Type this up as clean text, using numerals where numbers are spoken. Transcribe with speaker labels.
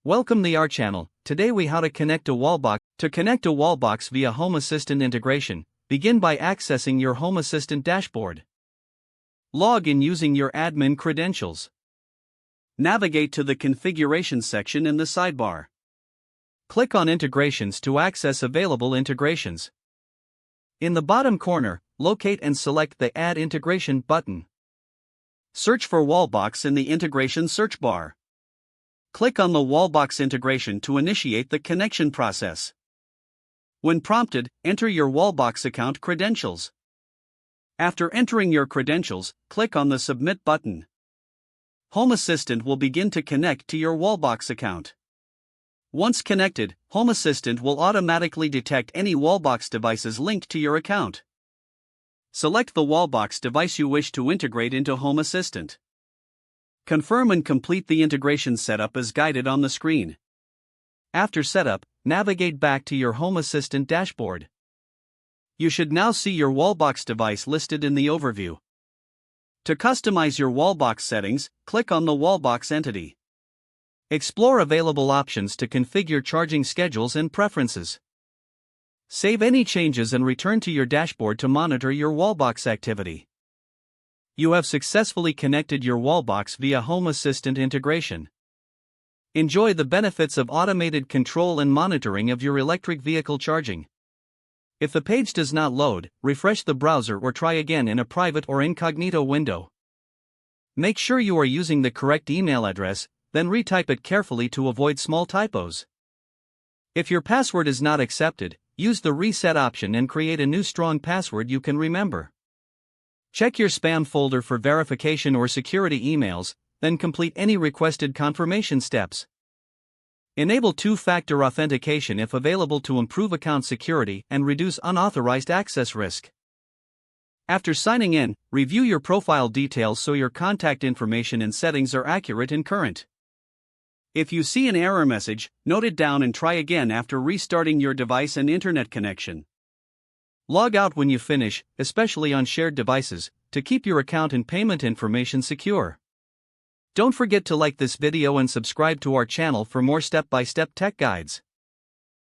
Speaker 1: Welcome to our channel. Today we how to connect a Wallbox. To connect a Wallbox via Home Assistant integration, begin by accessing your Home Assistant dashboard. Log in using your admin credentials. Navigate to the configuration section in the sidebar. Click on Integrations to access available integrations. In the bottom corner, locate and select the Add Integration button. Search for Wallbox in the integration search bar. Click on the Wallbox integration to initiate the connection process. When prompted, enter your Wallbox account credentials. After entering your credentials, click on the Submit button. Home Assistant will begin to connect to your Wallbox account. Once connected, Home Assistant will automatically detect any Wallbox devices linked to your account. Select the Wallbox device you wish to integrate into Home Assistant. Confirm and complete the integration setup as guided on the screen. After setup, navigate back to your Home Assistant dashboard. You should now see your Wallbox device listed in the overview. To customize your Wallbox settings, click on the Wallbox entity. Explore available options to configure charging schedules and preferences. Save any changes and return to your dashboard to monitor your Wallbox activity. You have successfully connected your Wallbox via Home Assistant integration. Enjoy the benefits of automated control and monitoring of your electric vehicle charging. If the page does not load, refresh the browser or try again in a private or incognito window. Make sure you are using the correct email address, then retype it carefully to avoid small typos. If your password is not accepted, use the reset option and create a new strong password you can remember. Check your spam folder for verification or security emails, then complete any requested confirmation steps. Enable two-factor authentication if available to improve account security and reduce unauthorized access risk. After signing in, review your profile details so your contact information and settings are accurate and current. If you see an error message, note it down and try again after restarting your device and internet connection. Log out when you finish, especially on shared devices, to keep your account and payment information secure. Don't forget to like this video and subscribe to our channel for more step-by-step tech guides.